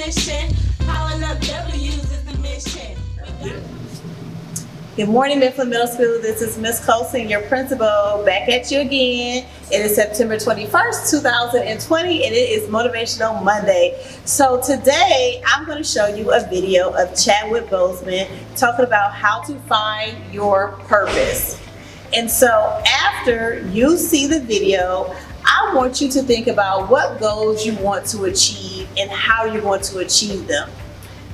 mission. Piling up W's is the mission. Good morning, Mifflin Middle School. This is Miss Colson, your principal, back at you again. It is September 21st, 2020, and it is Motivational Monday. So today, I'm going to show you a video of Chadwick Boseman talking about how to find your purpose. And so after you see the video, I want you to think about what goals you want to achieve and how you're going to achieve them.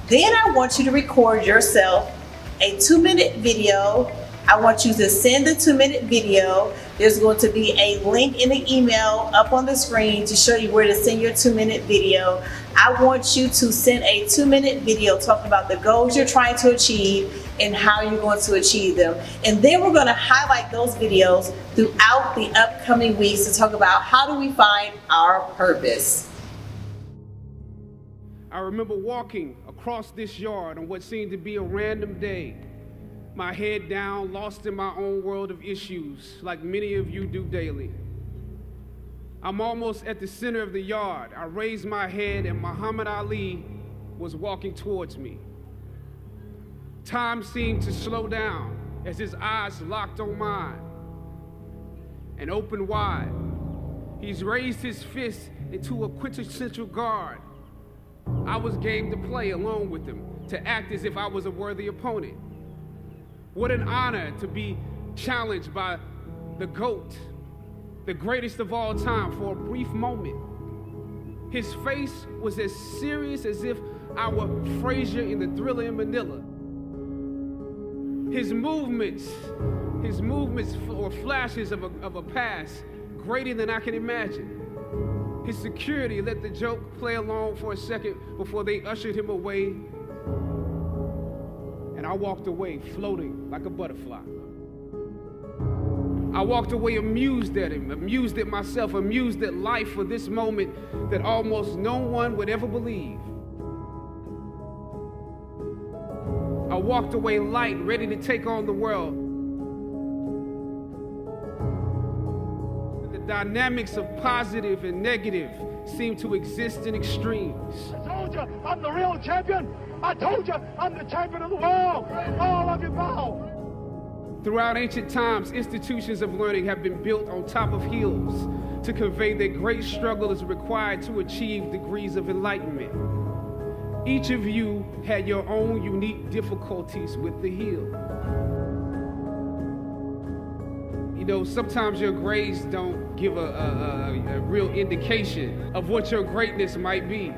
Then I want you to record yourself a 2-minute video. I want you to send the 2-minute video. There's going to be a link in the email up on the screen to show you where to send your 2-minute video. I want you to send a 2-minute video talking about the goals you're trying to achieve and how you're going to achieve them. And then we're going to highlight those videos throughout the upcoming weeks to talk about how do we find our purpose. I remember walking across this yard on what seemed to be a random day, my head down, lost in my own world of issues, like many of you do daily. I'm almost at the center of the yard. I raised my head and Muhammad Ali was walking towards me. Time seemed to slow down as his eyes locked on mine and opened wide. He's raised his fist into a quintessential guard. I was game to play along with him, to act as if I was a worthy opponent. What an honor to be challenged by the GOAT, the greatest of all time, for a brief moment. His face was as serious as if I were Frazier in the Thriller in Manila. His movements were flashes of a past greater than I can imagine. His security let the joke play along for a second before they ushered him away. And I walked away floating like a butterfly. I walked away amused at him, amused at myself, amused at life for this moment that almost no one would ever believe. I walked away light, ready to take on the world. The dynamics of positive and negative seem to exist in extremes. I told you I'm the real champion. I told you I'm the champion of the world. All of you bow. Throughout ancient times, institutions of learning have been built on top of hills to convey that great struggle is required to achieve degrees of enlightenment. Each of you had your own unique difficulties with the hill. You know, sometimes your grades don't give a real indication of what your greatness might be.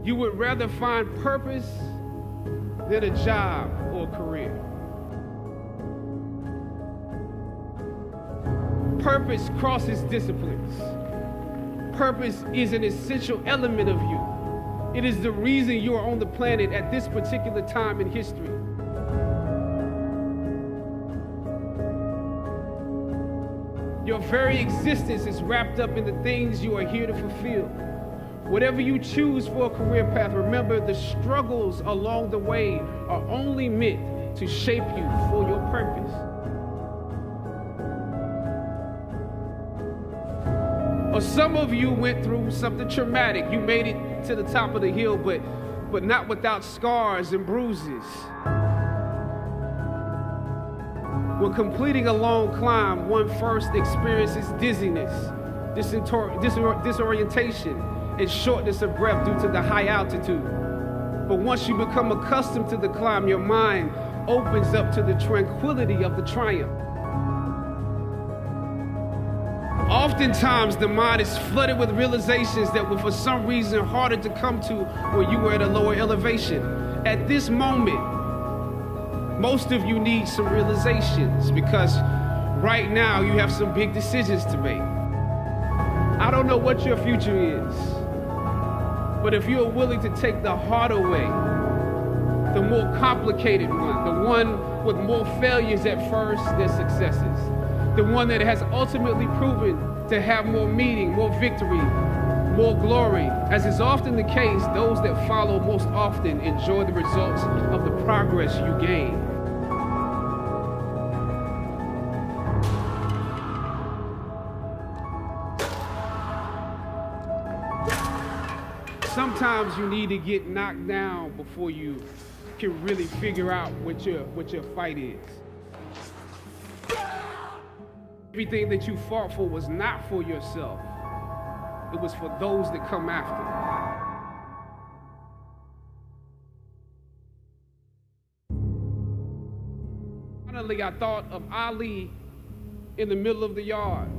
You would rather find purpose than a job or a career. Purpose crosses disciplines. Purpose is an essential element of you. It is the reason you are on the planet at this particular time in history. Your very existence is wrapped up in the things you are here to fulfill. Whatever you choose for a career path, remember the struggles along the way are only meant to shape you for your purpose. Or some of you went through something traumatic. You made it to the top of the hill, but not without scars and bruises. When completing a long climb, one first experiences dizziness, disorientation, and shortness of breath due to the high altitude. But once you become accustomed to the climb, your mind opens up to the tranquility of the triumph. Oftentimes, the mind is flooded with realizations that were for some reason harder to come to when you were at a lower elevation. At this moment, most of you need some realizations because right now you have some big decisions to make. I don't know what your future is, but if you are willing to take the harder way, the more complicated one, the one with more failures at first than successes, the one that has ultimately proven to have more meaning, more victory, more glory. As is often the case, those that follow most often enjoy the results of the progress you gain. sometimes you need to get knocked down before you can really figure out what your fight is. Everything that you fought for was not for yourself. It was for those that come after. Finally, I thought of Ali in the middle of the yard,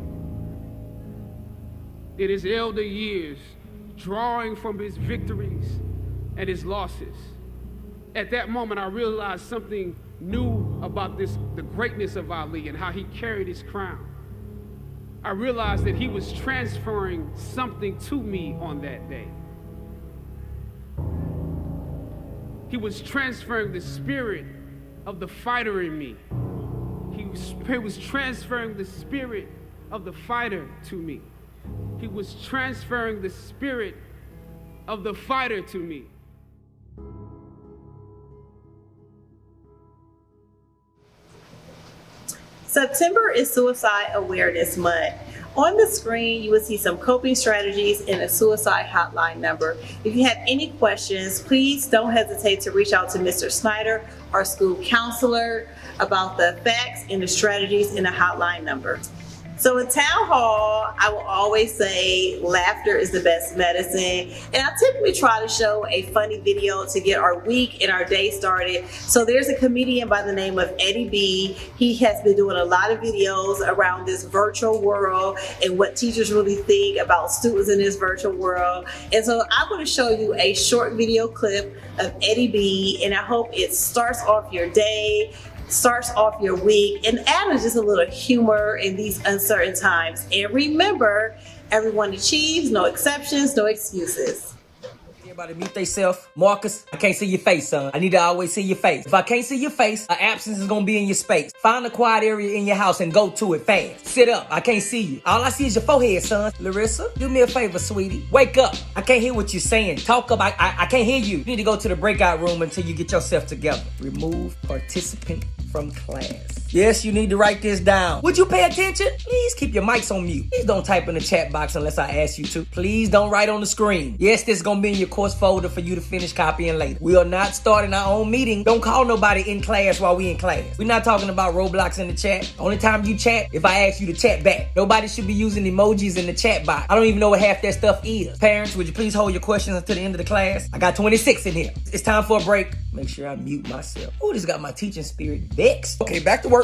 in his elder years, drawing from his victories and his losses. At that moment, I realized something new about the greatness of Ali and how he carried his crown. I realized that he was transferring something to me on that day. He was transferring the spirit of the fighter in me. He was transferring the spirit of the fighter to me. He was transferring the spirit of the fighter to me. September is Suicide Awareness Month. On the screen, you will see some coping strategies and a suicide hotline number. If you have any questions, please don't hesitate to reach out to Mr. Snyder, our school counselor, about the facts and the strategies and the hotline number. So in town hall, I will always say laughter is the best medicine. And I typically try to show a funny video to get our week and our day started. So there's a comedian by the name of Eddie B. He has been doing a lot of videos around this virtual world and what teachers really think about students in this virtual world. And so I'm going to show you a short video clip of Eddie B. And I hope it starts off your day, starts off your week, and add just a little humor in these uncertain times. And remember, everyone achieves, no exceptions, no excuses. Everybody mute themselves. Marcus, I can't see your face, son. I need to always see your face. If I can't see your face, an absence is gonna be in your space. Find a quiet area in your house and go to it fast. Sit up, I can't see you. All I see is your forehead, son. Larissa, do me a favor, sweetie. Wake up. I can't hear what you're saying. Talk up, I can't hear you. You need to go to the breakout room until you get yourself together. Remove participant from class. Yes, you need to write this down. Would you pay attention? Please keep your mics on mute. Please don't type in the chat box unless I ask you to. Please don't write on the screen. Yes, this is gonna be in your course folder for you to finish copying later. We are not starting our own meeting. Don't call nobody in class while we in class. We're not talking about Roblox in the chat. Only time you chat, if I ask you to chat back. Nobody should be using emojis in the chat box. I don't even know what half that stuff is. Parents, would you please hold your questions until the end of the class? I got 26 in here. It's time for a break. Make sure I mute myself. Oh, this got my teaching spirit vexed. Okay, back to work.